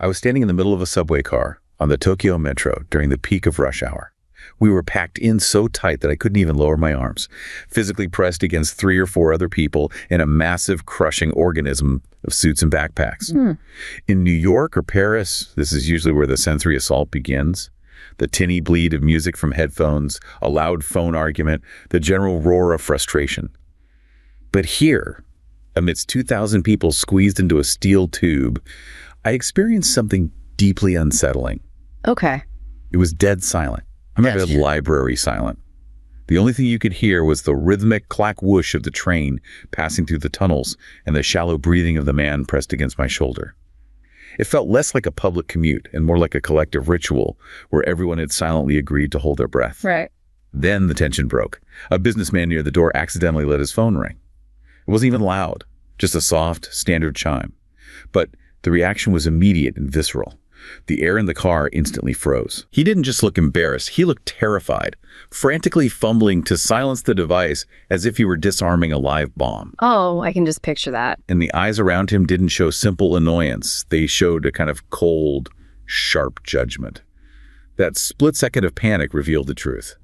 I was standing in the middle of a subway car on the Tokyo Metro during the peak of rush hour. We were packed in so tight that I couldn't even lower my arms, physically pressed against 3 or 4 other people in a massive, crushing organism of suits and backpacks. In New York or Paris, this is usually where the sensory assault begins. The tinny bleed of music from headphones, a loud phone argument, the general roar of frustration. But here, amidst 2,000 people squeezed into a steel tube, I experienced something deeply unsettling. Okay. It was dead silent. I remember the library silent. The only thing you could hear was the rhythmic clack whoosh of the train passing through the tunnels and the shallow breathing of the man pressed against my shoulder. It felt less like a public commute and more like a collective ritual where everyone had silently agreed to hold their breath. Right. Then the tension broke. A businessman near the door accidentally let his phone ring. It wasn't even loud, just a soft, standard chime. But the reaction was immediate and visceral. The air in the car instantly froze. He didn't just look embarrassed, he looked terrified, frantically fumbling to silence the device as if he were disarming a live bomb. Oh, I can just picture that. And the eyes around him didn't show simple annoyance. They showed a kind of cold, sharp judgment. That split second of panic revealed the truth.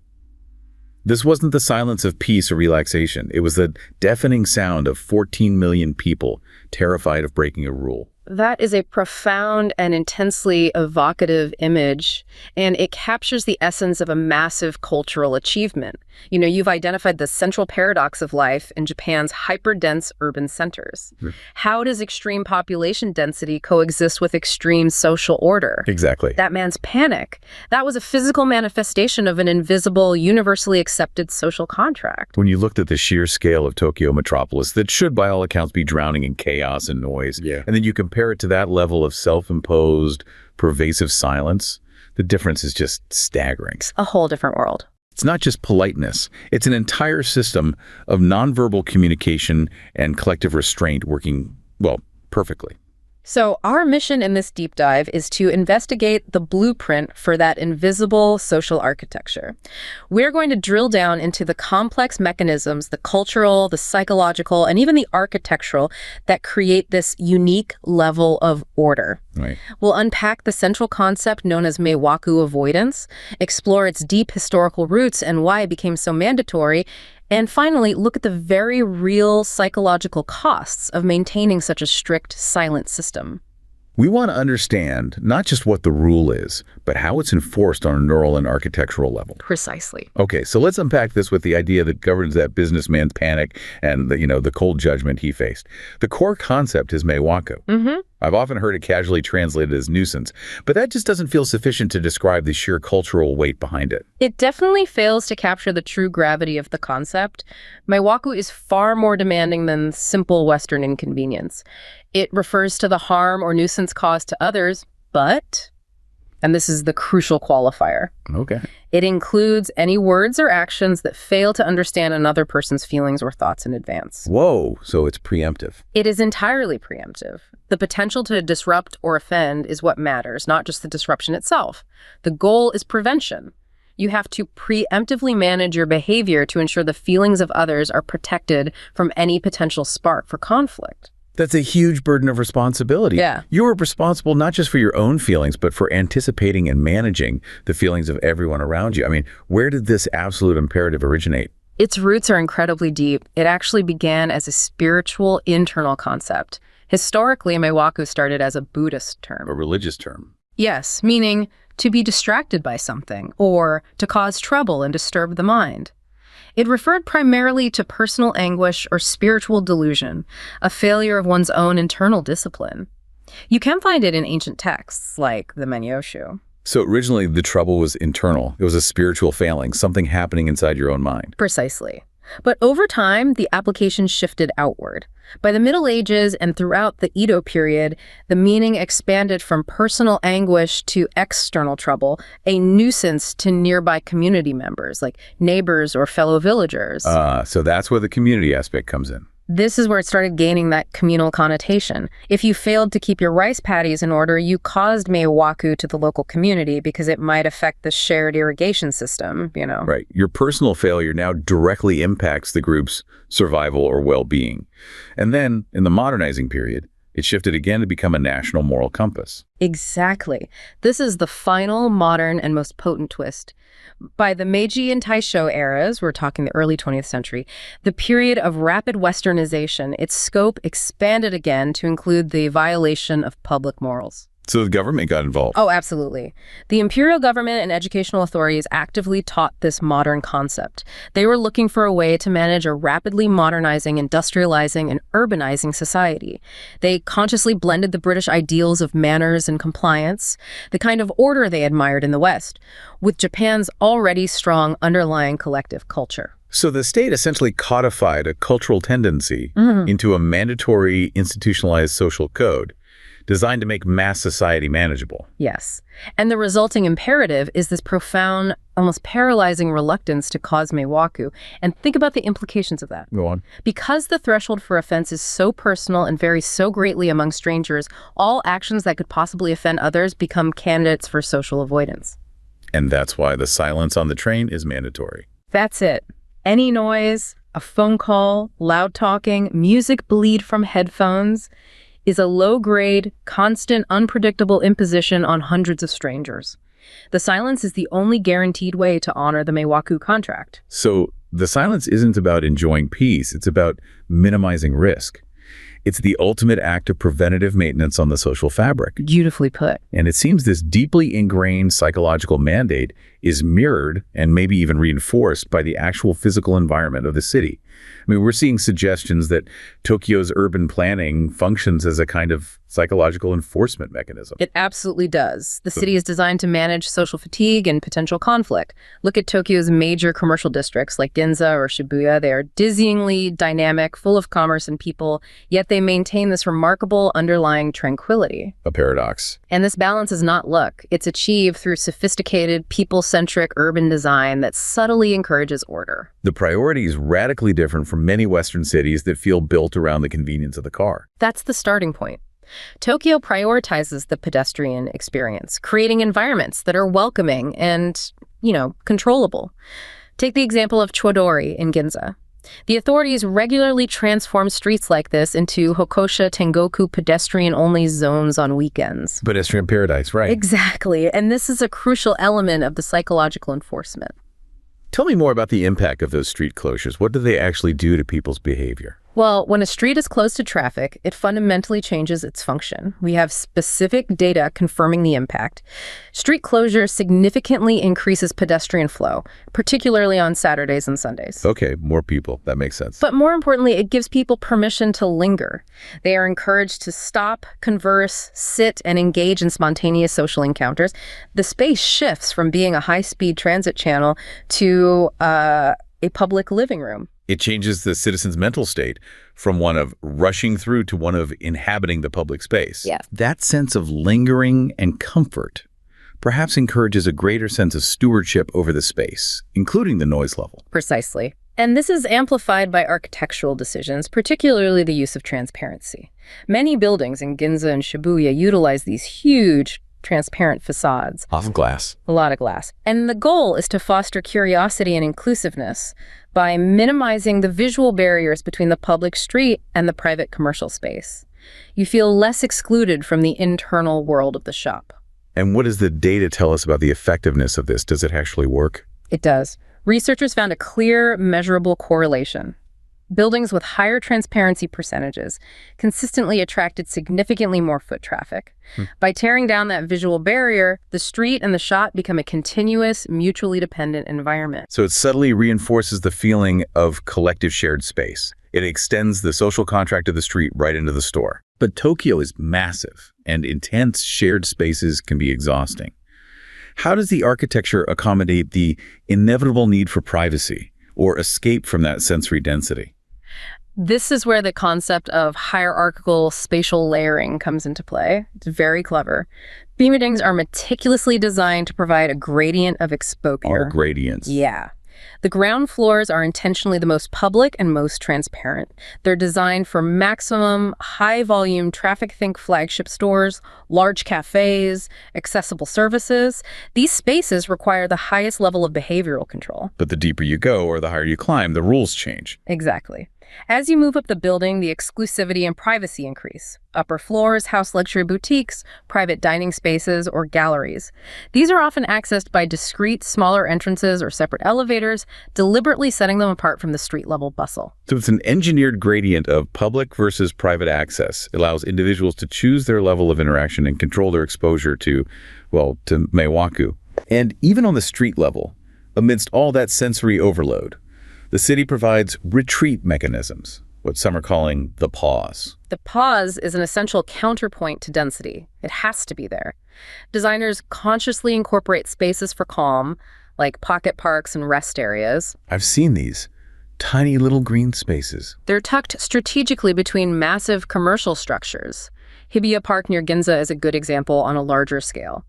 This wasn't the silence of peace or relaxation. It was the deafening sound of 14 million people terrified of breaking a rule. That is a profound and intensely evocative image, and it captures the essence of a massive cultural achievement. You know, you've identified the central paradox of life in Japan's hyper-dense urban centers. How does extreme population density coexist with extreme social order? Exactly. That man's panic, that was a physical manifestation of an invisible, universally accepted social contract. When you looked at the sheer scale of Tokyo metropolis that should, by all accounts, be drowning in chaos and noise, and then you compare it to that level of self-imposed, pervasive silence, the difference is just staggering. It's a whole different world. It's not just politeness. It's an entire system of nonverbal communication and collective restraint working, well, perfectly. So our mission in this deep dive is to investigate the blueprint for that invisible social architecture. We're going to drill down into the complex mechanisms, the cultural, the psychological, and even the architectural that create this unique level of order. Right. We'll unpack the central concept known as mewaku avoidance, explore its deep historical roots and why it became so mandatory, and finally, look at the very real psychological costs of maintaining such a strict, silent system. We want to understand not just what the rule is, but how it's enforced on a neural and architectural level. Precisely. Okay, so let's unpack this with the idea that governs that businessman's panic and the cold judgment he faced. The core concept is mewaku. I've often heard it casually translated as nuisance, but that just doesn't feel sufficient to describe the sheer cultural weight behind it. It definitely fails to capture the true gravity of the concept. Meiwaku is far more demanding than simple Western inconvenience. It refers to the harm or nuisance caused to others, but, and this is the crucial qualifier, Okay. it includes any words or actions that fail to understand another person's feelings or thoughts in advance. Whoa, so it's preemptive. It is entirely preemptive. The potential to disrupt or offend is what matters, not just the disruption itself. The goal is prevention. You have to preemptively manage your behavior to ensure the feelings of others are protected from any potential spark for conflict. That's a huge burden of responsibility. Yeah. You are responsible not just for your own feelings, but for anticipating and managing the feelings of everyone around you. I mean, where did this absolute imperative originate? Its roots are incredibly deep. It actually began as a spiritual internal concept. Historically, Meiwaku started as a Buddhist term. A religious term. Yes, meaning to be distracted by something, or to cause trouble and disturb the mind. It referred primarily to personal anguish or spiritual delusion, a failure of one's own internal discipline. You can find it in ancient texts, like the Menyoshu. So originally, the trouble was internal. It was a spiritual failing, something happening inside your own mind. Precisely. But over time, the application shifted outward. By the Middle Ages and throughout the Edo period, the meaning expanded from personal anguish to external trouble, a nuisance to nearby community members, like neighbors or fellow villagers. So that's where the community aspect comes in. This is where it started gaining that communal connotation. If you failed to keep your rice paddies in order, you caused mewaku to the local community because it might affect the shared irrigation system, you know. Right. Your personal failure now directly impacts the group's survival or well-being. And then, in the modernizing period, It shifted again to become a national moral compass. Exactly. This is the final, modern, and most potent twist. By the Meiji and Taisho eras, we're talking the early 20th century, the period of rapid westernization, its scope expanded again to include the violation of public morals. So the government got involved. Oh, absolutely. The imperial government and educational authorities actively taught this modern concept. They were looking for a way to manage a rapidly modernizing, industrializing, and urbanizing society. They consciously blended the British ideals of manners and compliance, the kind of order they admired in the West, with Japan's already strong underlying collective culture. So the state essentially codified a cultural tendency into a mandatory institutionalized social code designed to make mass society manageable. Yes. And the resulting imperative is this profound, almost paralyzing reluctance to cause mewaku. And think about the implications of that. Go on. Because the threshold for offense is so personal and varies so greatly among strangers, all actions that could possibly offend others become candidates for social avoidance. And that's why the silence on the train is mandatory. That's it. Any noise, a phone call, loud talking, music bleed from headphones is a low-grade, constant, unpredictable imposition on hundreds of strangers. The silence is the only guaranteed way to honor the Meiwaku contract. So the silence isn't about enjoying peace, it's about minimizing risk. It's the ultimate act of preventative maintenance on the social fabric. Beautifully put. And it seems this deeply ingrained psychological mandate is mirrored and maybe even reinforced by the actual physical environment of the city. I mean, we're seeing suggestions that Tokyo's urban planning functions as a kind of psychological enforcement mechanism. It absolutely does. The city is designed to manage social fatigue and potential conflict. Look at Tokyo's major commercial districts like Ginza or Shibuya. They are dizzyingly dynamic, full of commerce and people, yet they maintain this remarkable underlying tranquility. A paradox. And this balance is not luck. It's achieved through sophisticated, people-centric urban design that subtly encourages order. The priority is radically different from many Western cities that feel built around the convenience of the car. That's the starting point. Tokyo prioritizes the pedestrian experience, creating environments that are welcoming and, controllable. Take the example of Chodori in Ginza. The authorities regularly transform streets like this into Hokosha Tengoku pedestrian-only zones on weekends. Pedestrian paradise, right. Exactly, and this is a crucial element of the psychological enforcement. Tell me more about the impact of those street closures. What do they actually do to people's behavior? Well, when a street is closed to traffic, it fundamentally changes its function. We have specific data confirming the impact. Street closure significantly increases pedestrian flow, particularly on Saturdays and Sundays. Okay, more people. That makes sense. But more importantly, it gives people permission to linger. They are encouraged to stop, converse, sit, and engage in spontaneous social encounters. The space shifts from being a high-speed transit channel to a public living room. It changes the citizen's mental state from one of rushing through to one of inhabiting the public space. Yeah. That sense of lingering and comfort perhaps encourages a greater sense of stewardship over the space, including the noise level. Precisely. And this is amplified by architectural decisions, particularly the use of transparency. Many buildings in Ginza and Shibuya utilize these huge transparent facades. Off of glass. A lot of glass. And the goal is to foster curiosity and inclusiveness by minimizing the visual barriers between the public street and the private commercial space. You feel less excluded from the internal world of the shop. And what does the data tell us about the effectiveness of this? Does it actually work? It does. Researchers found a clear, measurable correlation. Buildings with higher transparency percentages consistently attracted significantly more foot traffic. By tearing down that visual barrier, the street and the shop become a continuous, mutually dependent environment. So it subtly reinforces the feeling of collective shared space. It extends the social contract of the street right into the store. But Tokyo is massive, and intense shared spaces can be exhausting. How does the architecture accommodate the inevitable need for privacy or escape from that sensory density? This is where the concept of hierarchical spatial layering comes into play. It's very clever. Buildings are meticulously designed to provide a gradient of exposure. All gradients. Yeah. The ground floors are intentionally the most public and most transparent. They're designed for maximum high-volume traffic. Think flagship stores, large cafes, accessible services. These spaces require the highest level of behavioral control. But the deeper you go or the higher you climb, the rules change. Exactly. As you move up the building, the exclusivity and privacy increase. Upper floors house luxury boutiques, private dining spaces, or galleries. These are often accessed by discrete, smaller entrances or separate elevators, deliberately setting them apart from the street-level bustle. So it's an engineered gradient of public versus private access. It allows individuals to choose their level of interaction and control their exposure to mewaku. And even on the street level, amidst all that sensory overload, the city provides retreat mechanisms, what some are calling the pause. The pause is an essential counterpoint to density. It has to be there. Designers consciously incorporate spaces for calm, like pocket parks and rest areas. I've seen these tiny little green spaces. They're tucked strategically between massive commercial structures. Hibiya Park near Ginza is a good example on a larger scale.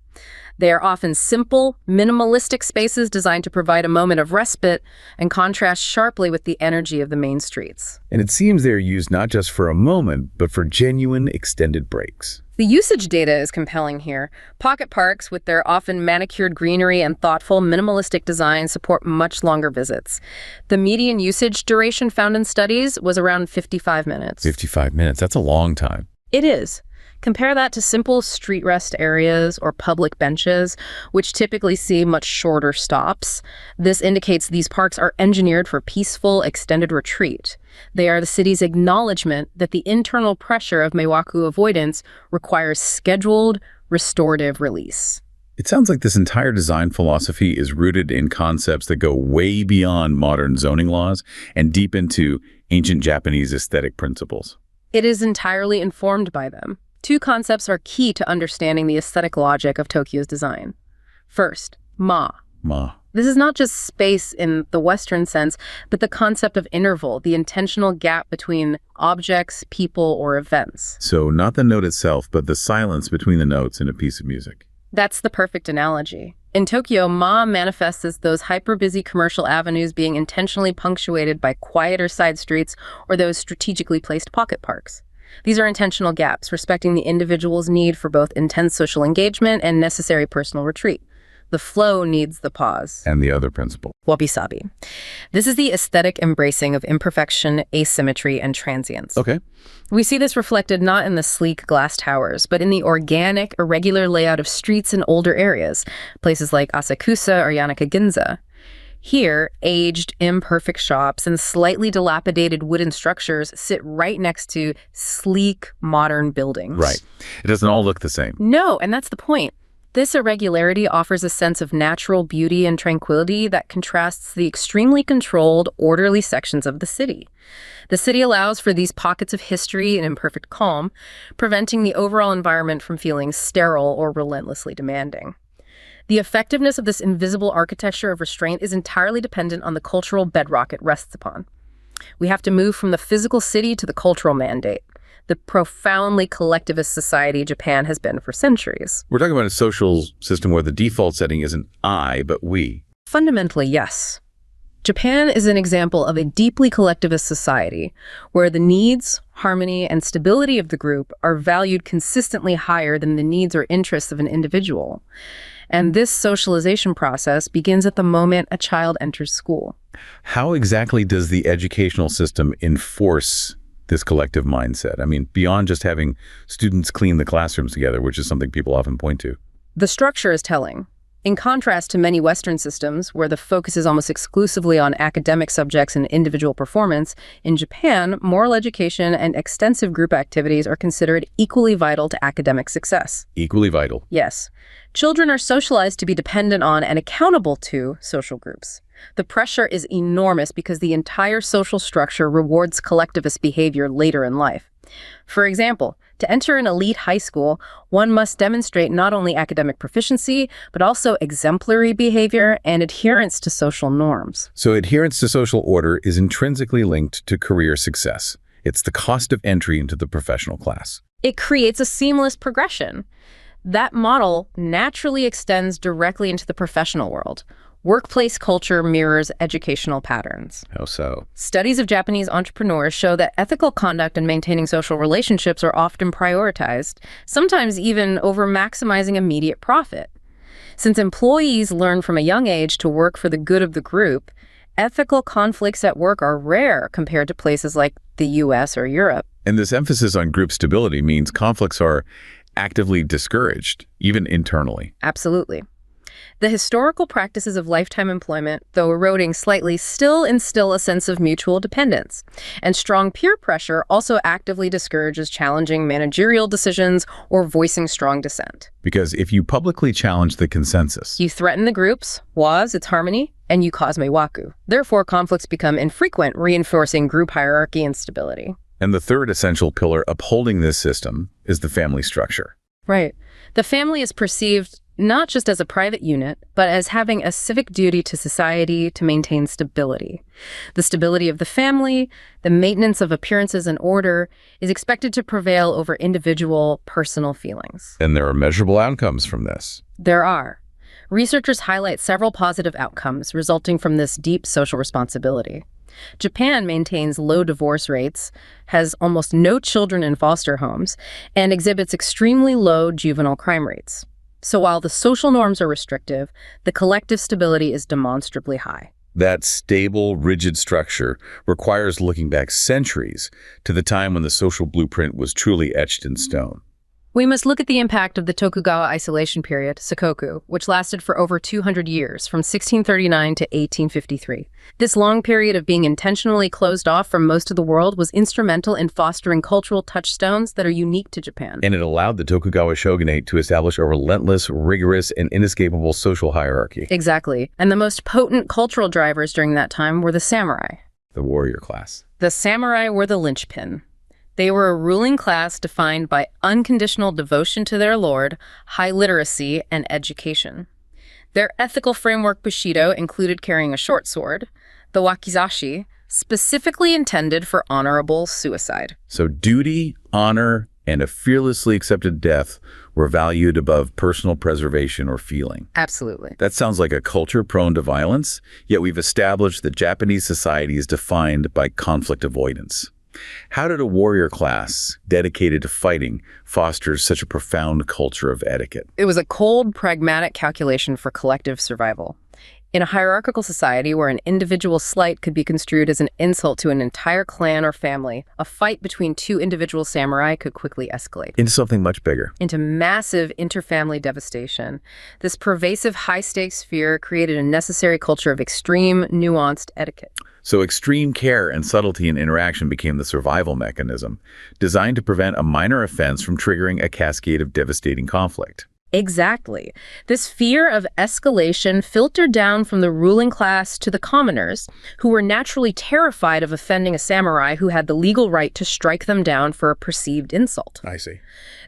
They are often simple, minimalistic spaces designed to provide a moment of respite and contrast sharply with the energy of the main streets. And it seems they're used not just for a moment, but for genuine extended breaks. The usage data is compelling here. Pocket parks, with their often manicured greenery and thoughtful, minimalistic design, support much longer visits. The median usage duration found in studies was around 55 minutes. 55 minutes, that's a long time. It is. Compare that to simple street rest areas or public benches, which typically see much shorter stops. This indicates these parks are engineered for peaceful, extended retreat. They are the city's acknowledgement that the internal pressure of mewaku avoidance requires scheduled, restorative release. It sounds like this entire design philosophy is rooted in concepts that go way beyond modern zoning laws and deep into ancient Japanese aesthetic principles. It is entirely informed by them. Two concepts are key to understanding the aesthetic logic of Tokyo's design. First, ma. Ma. This is not just space in the Western sense, but the concept of interval, the intentional gap between objects, people, or events. So not the note itself, but the silence between the notes in a piece of music. That's the perfect analogy. In Tokyo, ma manifests as those hyper-busy commercial avenues being intentionally punctuated by quieter side streets or those strategically placed pocket parks. These are intentional gaps, respecting the individual's need for both intense social engagement and necessary personal retreat. The flow needs the pause. And the other principle. Wabi-sabi. This is the aesthetic embracing of imperfection, asymmetry, and transience. Okay. We see this reflected not in the sleek glass towers, but in the organic, irregular layout of streets in older areas, places like Asakusa or Yanaka-Ginza. Here, aged, imperfect shops and slightly dilapidated wooden structures sit right next to sleek, modern buildings. Right. It doesn't all look the same. No, and that's the point. This irregularity offers a sense of natural beauty and tranquility that contrasts the extremely controlled, orderly sections of the city. The city allows for these pockets of history and imperfect calm, preventing the overall environment from feeling sterile or relentlessly demanding. The effectiveness of this invisible architecture of restraint is entirely dependent on the cultural bedrock it rests upon. We have to move from the physical city to the cultural mandate, the profoundly collectivist society Japan has been for centuries. We're talking about a social system where the default setting isn't I, but we. Fundamentally, yes. Japan is an example of a deeply collectivist society where the needs, harmony, and stability of the group are valued consistently higher than the needs or interests of an individual. And this socialization process begins at the moment a child enters school. How exactly does the educational system enforce this collective mindset? I mean, beyond just having students clean the classrooms together, which is something people often point to. The structure is telling. In contrast to many Western systems, where the focus is almost exclusively on academic subjects and individual performance, in Japan, moral education and extensive group activities are considered equally vital to academic success. Equally vital. Yes. Children are socialized to be dependent on and accountable to social groups. The pressure is enormous because the entire social structure rewards collectivist behavior later in life. For example, to enter an elite high school, one must demonstrate not only academic proficiency, but also exemplary behavior and adherence to social norms. So adherence to social order is intrinsically linked to career success. It's the cost of entry into the professional class. It creates a seamless progression. That model naturally extends directly into the professional world. Workplace culture mirrors educational patterns. How so? Studies of Japanese entrepreneurs show that ethical conduct and maintaining social relationships are often prioritized, sometimes even over maximizing immediate profit. Since employees learn from a young age to work for the good of the group, ethical conflicts at work are rare compared to places like the US or Europe. And this emphasis on group stability means conflicts are actively discouraged, even internally. Absolutely. The historical practices of lifetime employment, though eroding slightly, still instill a sense of mutual dependence. And strong peer pressure also actively discourages challenging managerial decisions or voicing strong dissent. Because if you publicly challenge the consensus, You threaten the group's, its harmony, and you cause mewaku. Therefore, conflicts become infrequent, reinforcing group hierarchy and stability. and the third essential pillar upholding this system is the family structure. Right. The family is perceived not just as a private unit, but as having a civic duty to society to maintain stability. The stability of the family, the maintenance of appearances and order, is expected to prevail over individual, personal feelings. And there are measurable outcomes from this. There are. Researchers highlight several positive outcomes resulting from this deep social responsibility. Japan maintains low divorce rates, has almost no children in foster homes, and exhibits extremely low juvenile crime rates. So while the social norms are restrictive, the collective stability is demonstrably high. That stable, rigid structure requires looking back centuries to the time when the social blueprint was truly etched in stone. We must look at the impact of the Tokugawa isolation period, Sakoku, which lasted for over 200 years, from 1639 to 1853. This long period of being intentionally closed off from most of the world was instrumental in fostering cultural touchstones that are unique to Japan. And it allowed the Tokugawa shogunate to establish a relentless, rigorous, and inescapable social hierarchy. Exactly. And the most potent cultural drivers during that time were the samurai. The warrior class. The samurai were the linchpin. They were a ruling class defined by unconditional devotion to their lord, high literacy, and education. Their ethical framework Bushido included carrying a short sword, the wakizashi, specifically intended for honorable suicide. So duty, honor, and a fearlessly accepted death were valued above personal preservation or feeling. Absolutely. That sounds like a culture prone to violence, yet we've established that Japanese society is defined by conflict avoidance. How did a warrior class dedicated to fighting foster such a profound culture of etiquette? It was a cold, pragmatic calculation for collective survival. In a hierarchical society where an individual slight could be construed as an insult to an entire clan or family, a fight between two individual samurai could quickly escalate Into something much bigger. into massive interfamily devastation. This pervasive high-stakes fear created a necessary culture of extreme, nuanced etiquette. So extreme care and subtlety in interaction became the survival mechanism, designed to prevent a minor offense from triggering a cascade of devastating conflict. Exactly. This fear of escalation filtered down from the ruling class to the commoners, who were naturally terrified of offending a samurai who had the legal right to strike them down for a perceived insult. I see.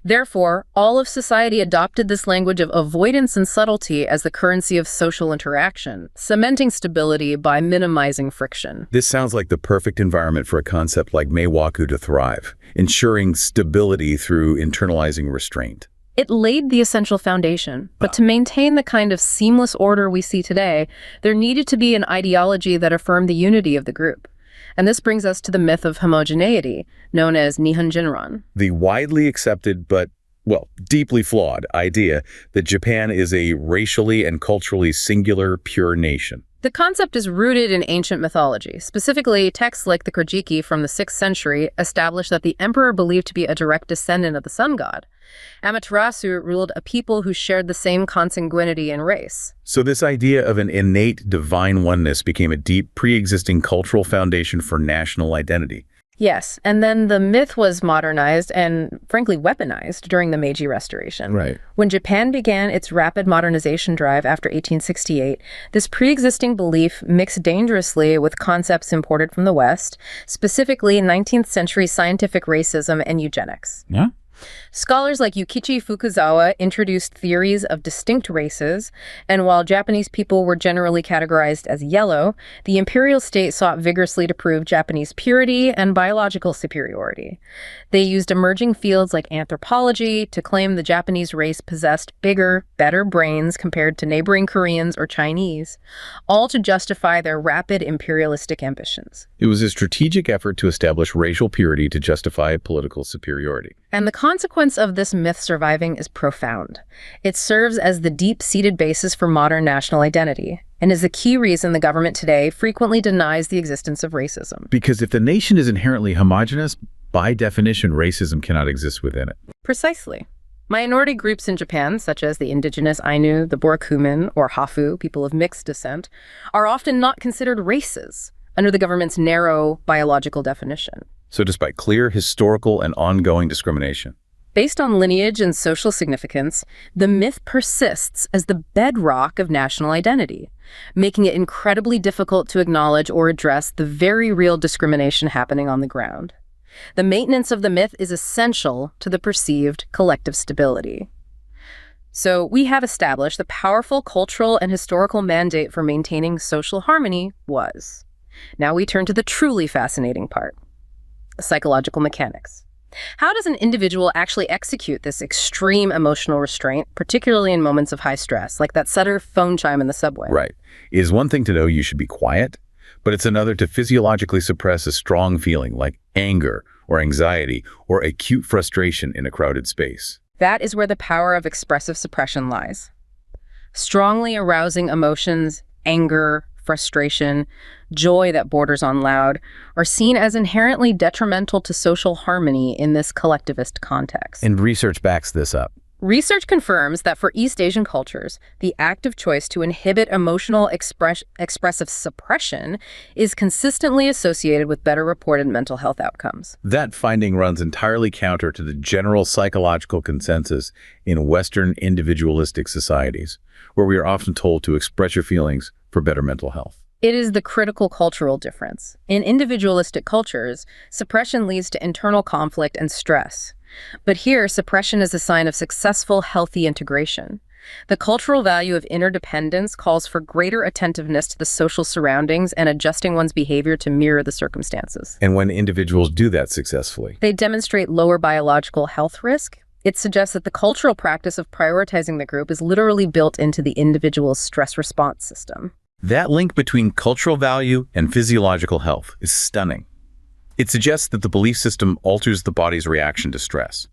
Therefore, all of society adopted this language of avoidance and subtlety as the currency of social interaction, cementing stability by minimizing friction. This sounds like the perfect environment for a concept like Meiwaku to thrive, ensuring stability through internalizing restraint. It laid the essential foundation, but to maintain the kind of seamless order we see today, there needed to be an ideology that affirmed the unity of the group. And this brings us to the myth of homogeneity, known as Nihon Jinron. The widely accepted but, well, deeply flawed idea that Japan is a racially and culturally singular, pure nation. The concept is rooted in ancient mythology. Specifically, texts like the Kojiki from the 6th century establish that the emperor believed to be a direct descendant of the sun god. Amaterasu ruled a people who shared the same consanguinity and race. So this idea of an innate divine oneness became a deep, pre-existing cultural foundation for national identity. Yes, and then the myth was modernized and, frankly, weaponized during the Meiji Restoration. Right. When Japan began its rapid modernization drive after 1868, this pre-existing belief mixed dangerously with concepts imported from the West, specifically 19th century scientific racism and eugenics. Yeah? Scholars like Yukichi Fukuzawa introduced theories of distinct races, and while Japanese people were generally categorized as yellow, the imperial state sought vigorously to prove Japanese purity and biological superiority. They used emerging fields like anthropology to claim the Japanese race possessed bigger, better brains compared to neighboring Koreans or Chinese, all to justify their rapid imperialistic ambitions. It was a strategic effort to establish racial purity to justify political superiority. And the consequence of this myth surviving is profound. It serves as the deep-seated basis for modern national identity, and is the key reason the government today frequently denies the existence of racism. Because if the nation is inherently homogeneous, by definition, racism cannot exist within it. Precisely. Minority groups in Japan, such as the indigenous Ainu, the Borikumen, or Hafu, people of mixed descent, are often not considered races under the government's narrow biological definition. So despite clear historical and ongoing discrimination, based on lineage and social significance, the myth persists as the bedrock of national identity, making it incredibly difficult to acknowledge or address the very real discrimination happening on the ground. The maintenance of the myth is essential to the perceived collective stability. So we have established the powerful cultural and historical mandate for maintaining social harmony was. Now we turn to the truly fascinating part, psychological mechanics. How does an individual actually execute this extreme emotional restraint, particularly in moments of high stress, like that Sutter phone chime in the subway? Right. It is one thing to know you should be quiet, but it's another to physiologically suppress a strong feeling like anger or anxiety or acute frustration in a crowded space. That is where the power of expressive suppression lies. Strongly arousing emotions, anger, frustration, joy that borders on loud, are seen as inherently detrimental to social harmony in this collectivist context. And research backs this up. Research confirms that for East Asian cultures, the active choice to inhibit emotional expressive suppression is consistently associated with better reported mental health outcomes. That finding runs entirely counter to the general psychological consensus in Western individualistic societies, where we are often told to express your feelings for better mental health. It is the critical cultural difference. In individualistic cultures, suppression leads to internal conflict and stress. But here, suppression is a sign of successful, healthy integration. The cultural value of interdependence calls for greater attentiveness to the social surroundings and adjusting one's behavior to mirror the circumstances. And when individuals do that successfully, they demonstrate lower biological health risk. It suggests that the cultural practice of prioritizing the group is literally built into the individual's stress response system. That link between cultural value and physiological health is stunning. It suggests that the belief system alters the body's reaction to stress.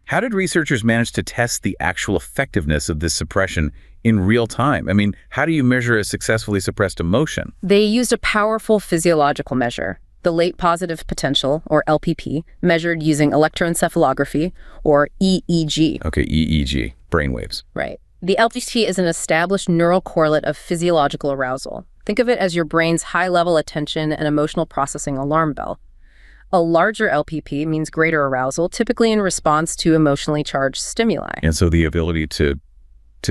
How did researchers manage to test the actual effectiveness of this suppression in real time? I mean, how do you measure a successfully suppressed emotion? They used a powerful physiological measure, the late positive potential, or LPP, measured using electroencephalography, or EEG. Okay, EEG, brainwaves. Right. The LPP is an established neural correlate of physiological arousal. Think of it as your brain's high-level attention and emotional processing alarm bell. A larger LPP means greater arousal, typically in response to emotionally charged stimuli. And so the ability to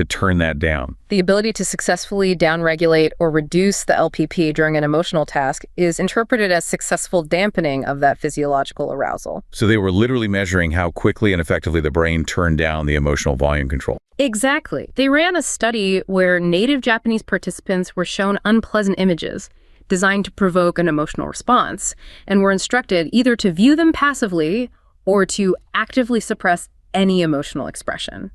turn that down. The ability to successfully downregulate or reduce the LPP during an emotional task is interpreted as successful dampening of that physiological arousal. So they were literally measuring how quickly and effectively the brain turned down the emotional volume control. Exactly. They ran a study where native Japanese participants were shown unpleasant images designed to provoke an emotional response, and were instructed either to view them passively or to actively suppress any emotional expression.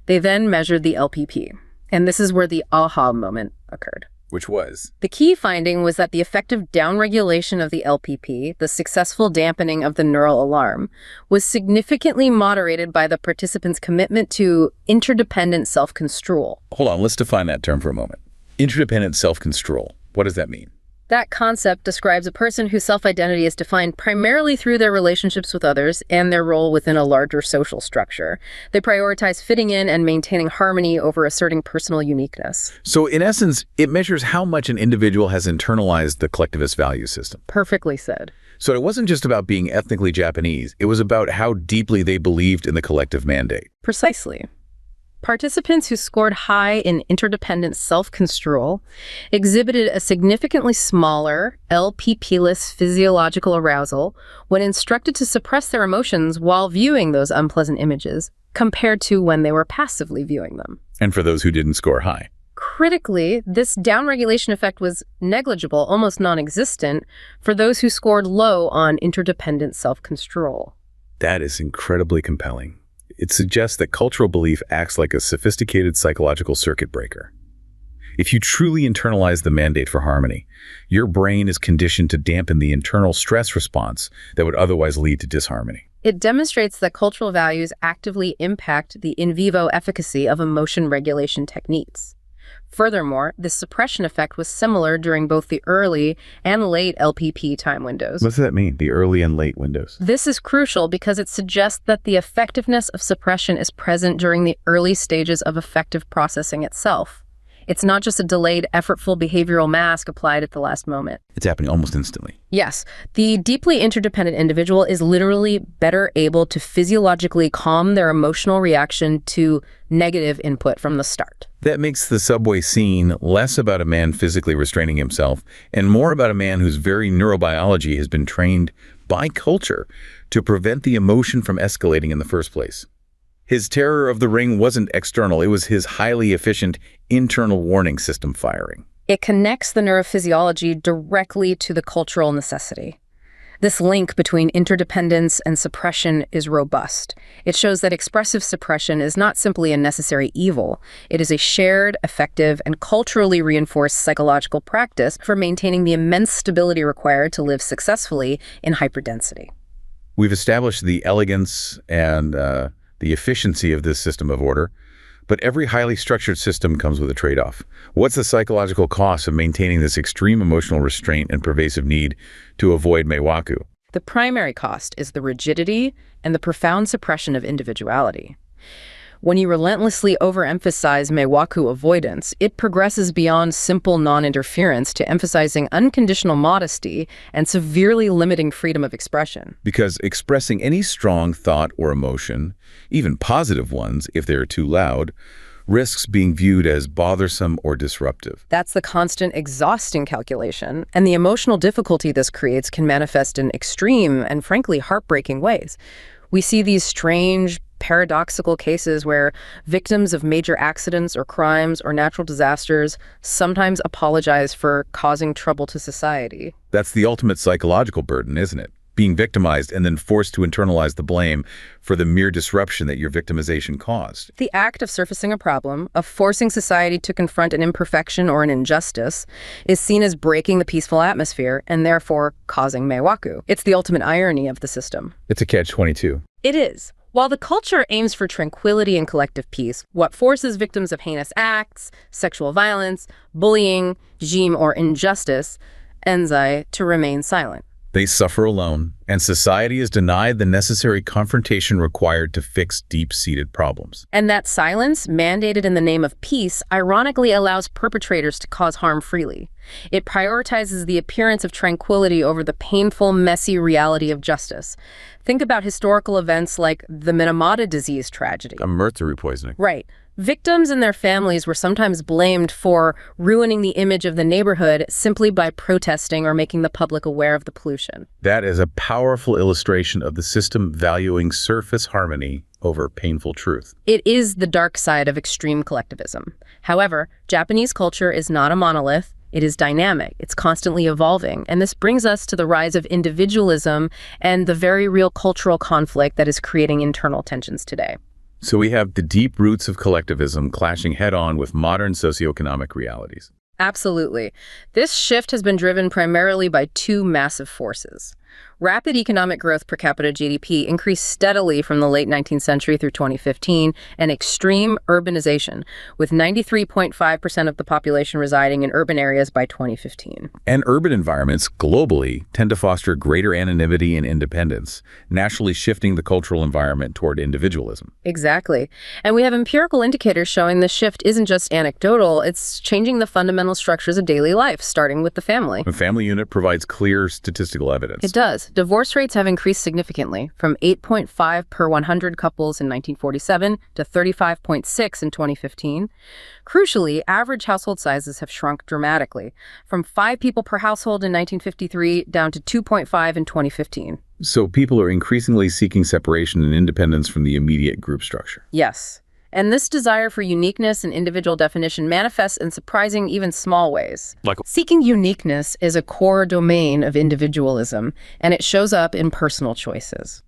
They then measured the LPP, and this is where the aha moment occurred. Which was? The key finding was that the effective downregulation of the LPP, the successful dampening of the neural alarm, was significantly moderated by the participants' commitment to interdependent self-control. Hold on, let's define that term for a moment. Interdependent self-control. What does that mean? That concept describes a person whose self-identity is defined primarily through their relationships with others and their role within a larger social structure. They prioritize fitting in and maintaining harmony over asserting personal uniqueness. So in essence, it measures how much an individual has internalized the collectivist value system. Perfectly said. So it wasn't just about being ethnically Japanese. It was about how deeply they believed in the collective mandate. Precisely. Participants who scored high in interdependent self-control exhibited a significantly smaller, LPP-less physiological arousal when instructed to suppress their emotions while viewing those unpleasant images, compared to when they were passively viewing them. And for those who didn't score high. Critically, this downregulation effect was negligible, almost non-existent, for those who scored low on interdependent self-control. That is incredibly compelling. It suggests that cultural belief acts like a sophisticated psychological circuit breaker. If you truly internalize the mandate for harmony, your brain is conditioned to dampen the internal stress response that would otherwise lead to disharmony. It demonstrates that cultural values actively impact the in vivo efficacy of emotion regulation techniques. Furthermore, this suppression effect was similar during both the early and late LPP time windows. What does that mean, the early and late windows? This is crucial because it suggests that the effectiveness of suppression is present during the early stages of affective processing itself. It's not just a delayed, effortful behavioral mask applied at the last moment. It's happening almost instantly. Yes, the deeply interdependent individual is literally better able to physiologically calm their emotional reaction to negative input from the start. That makes the subway scene less about a man physically restraining himself and more about a man whose very neurobiology has been trained by culture to prevent the emotion from escalating in the first place. His terror of the ring wasn't external, it was his highly efficient internal warning system firing. It connects the neurophysiology directly to the cultural necessity. This link between interdependence and suppression is robust. It shows that expressive suppression is not simply a necessary evil. It is a shared, effective, and culturally reinforced psychological practice for maintaining the immense stability required to live successfully in hyperdensity. We've established the elegance and the efficiency of this system of order, but every highly structured system comes with a trade-off. What's the psychological cost of maintaining this extreme emotional restraint and pervasive need to avoid mewaku? The primary cost is the rigidity and the profound suppression of individuality. When you relentlessly overemphasize mewaku avoidance, it progresses beyond simple non-interference to emphasizing unconditional modesty and severely limiting freedom of expression. Because expressing any strong thought or emotion, even positive ones if they're too loud, risks being viewed as bothersome or disruptive. That's the constant, exhausting calculation, and the emotional difficulty this creates can manifest in extreme and frankly heartbreaking ways. We see these strange, paradoxical cases where victims of major accidents or crimes or natural disasters sometimes apologize for causing trouble to society. That's the ultimate psychological burden, isn't it? Being victimized and then forced to internalize the blame for the mere disruption that your victimization caused. The act of surfacing a problem, of forcing society to confront an imperfection or an injustice, is seen as breaking the peaceful atmosphere and therefore causing mewaku. It's the ultimate irony of the system. It's a catch-22. It is. While the culture aims for tranquility and collective peace, what forces victims of heinous acts, sexual violence, bullying, regime, or injustice, enzai, to remain silent. They suffer alone, and society is denied the necessary confrontation required to fix deep-seated problems. And that silence, mandated in the name of peace, ironically allows perpetrators to cause harm freely. It prioritizes the appearance of tranquility over the painful, messy reality of justice. Think about historical events like the Minamata disease tragedy. A mercury poisoning. Right. Victims and their families were sometimes blamed for ruining the image of the neighborhood simply by protesting or making the public aware of the pollution. That is a powerful illustration of the system valuing surface harmony over painful truth. It is the dark side of extreme collectivism. However, Japanese culture is not a monolith. It is dynamic, it's constantly evolving, and this brings us to the rise of individualism and the very real cultural conflict that is creating internal tensions today. So we have the deep roots of collectivism clashing head-on with modern socioeconomic realities. Absolutely. This shift has been driven primarily by two massive forces. Rapid economic growth per capita GDP increased steadily from the late 19th century through 2015, and extreme urbanization, with 93.5% of the population residing in urban areas by 2015. And urban environments, globally, tend to foster greater anonymity and independence, naturally shifting the cultural environment toward individualism. Exactly. And we have empirical indicators showing this shift isn't just anecdotal, it's changing the fundamental structures of daily life, starting with the family. A family unit provides clear statistical evidence. It does. Divorce rates have increased significantly, from 8.5 per 100 couples in 1947 to 35.6 in 2015. Crucially, average household sizes have shrunk dramatically, from 5 people per household in 1953 down to 2.5 in 2015. So people are increasingly seeking separation and independence from the immediate group structure. Yes. And this desire for uniqueness and individual definition manifests in surprising, even small ways. Seeking uniqueness is a core domain of individualism, and it shows up in personal choices.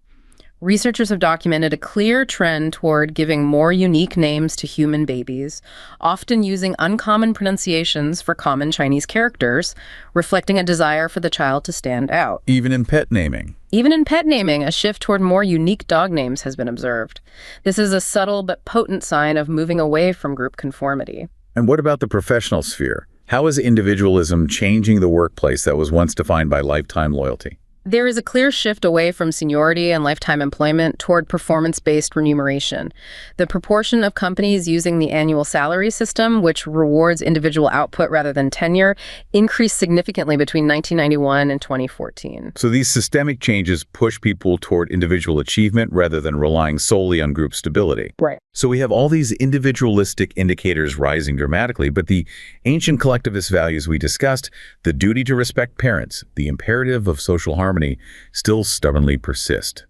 Researchers have documented a clear trend toward giving more unique names to human babies, often using uncommon pronunciations for common Chinese characters, reflecting a desire for the child to stand out. Even in pet naming. Even in pet naming, a shift toward more unique dog names has been observed. This is a subtle but potent sign of moving away from group conformity. And what about the professional sphere? How is individualism changing the workplace that was once defined by lifetime loyalty? There is a clear shift away from seniority and lifetime employment toward performance-based remuneration. The proportion of companies using the annual salary system, which rewards individual output rather than tenure, increased significantly between 1991 and 2014. So these systemic changes push people toward individual achievement rather than relying solely on group stability. Right. So we have all these individualistic indicators rising dramatically, but the ancient collectivist values we discussed, the duty to respect parents, the imperative of social harmony, still stubbornly persist.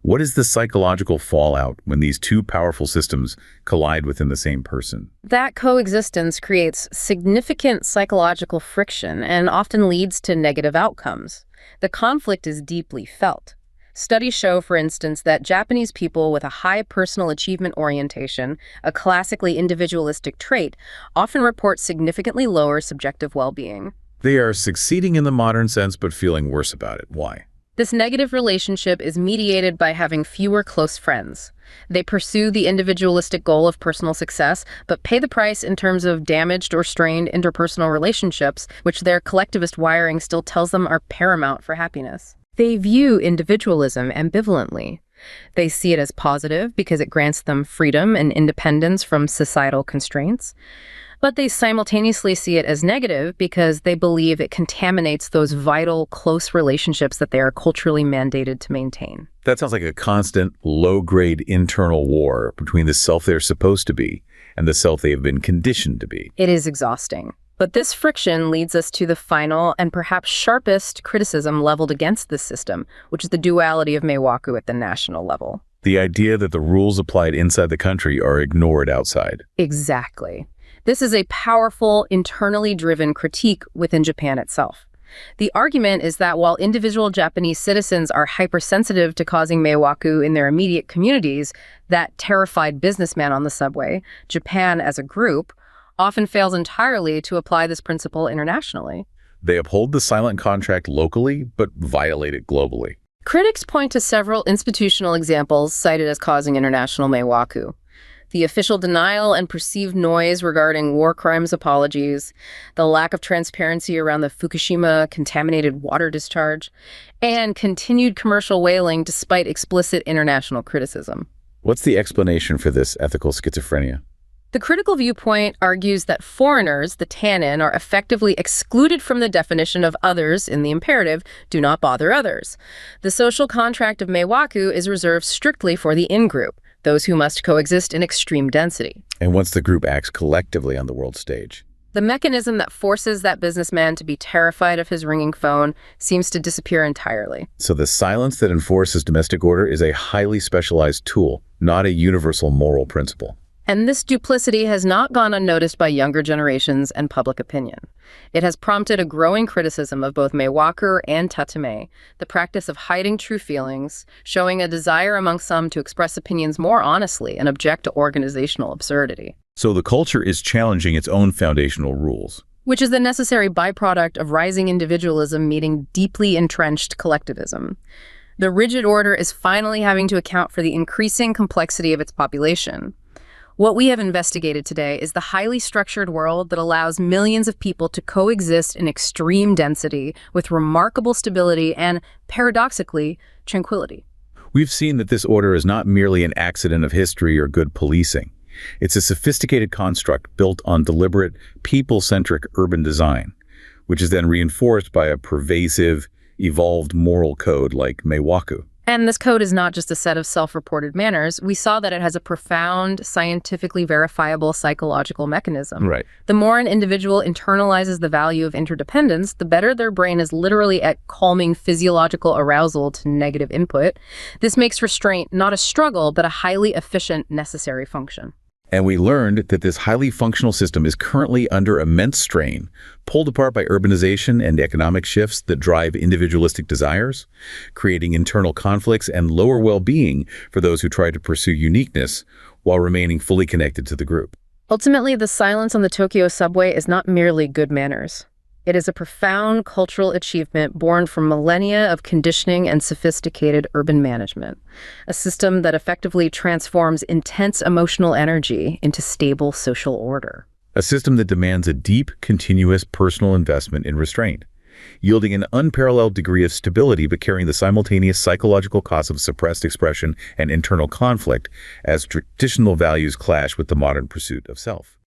What is the psychological fallout when these two powerful systems collide within the same person? That coexistence creates significant psychological friction and often leads to negative outcomes. The conflict is deeply felt. Studies show, for instance, that Japanese people with a high personal achievement orientation, a classically individualistic trait, often report significantly lower subjective well-being. They are succeeding in the modern sense but feeling worse about it. Why? This negative relationship is mediated by having fewer close friends. They pursue the individualistic goal of personal success, but pay the price in terms of damaged or strained interpersonal relationships, which their collectivist wiring still tells them are paramount for happiness. They view individualism ambivalently. They see it as positive because it grants them freedom and independence from societal constraints. But they simultaneously see it as negative because they believe it contaminates those vital, close relationships that they are culturally mandated to maintain. That sounds like a constant, low-grade internal war between the self they're supposed to be and the self they have been conditioned to be. It is exhausting. But this friction leads us to the final and perhaps sharpest criticism leveled against this system, which is the duality of Meiwaku at the national level. The idea that the rules applied inside the country are ignored outside. Exactly. This is a powerful, internally driven critique within Japan itself. The argument is that while individual Japanese citizens are hypersensitive to causing Meiwaku in their immediate communities, that terrified businessman on the subway, Japan as a group, often fails entirely to apply this principle internationally. They uphold the silent contract locally, but violate it globally. Critics point to several institutional examples cited as causing international Meiwaku. The official denial and perceived noise regarding war crimes apologies, the lack of transparency around the Fukushima contaminated water discharge, and continued commercial whaling despite explicit international criticism. What's the explanation for this ethical schizophrenia? The critical viewpoint argues that foreigners, the tannin, are effectively excluded from the definition of others in the imperative, do not bother others. The social contract of Meiwaku is reserved strictly for the in-group, those who must coexist in extreme density. And once the group acts collectively on the world stage? The mechanism that forces that businessman to be terrified of his ringing phone seems to disappear entirely. So the silence that enforces domestic order is a highly specialized tool, not a universal moral principle. And this duplicity has not gone unnoticed by younger generations and public opinion. It has prompted a growing criticism of both Meiwaku and tatame, the practice of hiding true feelings, showing a desire among some to express opinions more honestly and object to organizational absurdity. So the culture is challenging its own foundational rules. Which is the necessary byproduct of rising individualism meeting deeply entrenched collectivism. The rigid order is finally having to account for the increasing complexity of its population. What we have investigated today is the highly structured world that allows millions of people to coexist in extreme density with remarkable stability and, paradoxically, tranquility. We've seen that this order is not merely an accident of history or good policing. It's a sophisticated construct built on deliberate, people-centric urban design, which is then reinforced by a pervasive, evolved moral code like Meiwaku. And this code is not just a set of self-reported manners. We saw that it has a profound, scientifically verifiable psychological mechanism. Right. The more an individual internalizes the value of interdependence, the better their brain is literally at calming physiological arousal to negative input. This makes restraint not a struggle, but a highly efficient, necessary function. And we learned that this highly functional system is currently under immense strain, pulled apart by urbanization and economic shifts that drive individualistic desires, creating internal conflicts and lower well-being for those who try to pursue uniqueness while remaining fully connected to the group. Ultimately, the silence on the Tokyo subway is not merely good manners. It is a profound cultural achievement born from millennia of conditioning and sophisticated urban management, a system that effectively transforms intense emotional energy into stable social order. A system that demands a deep, continuous personal investment in restraint, yielding an unparalleled degree of stability but carrying the simultaneous psychological costs of suppressed expression and internal conflict as traditional values clash with the modern pursuit of self.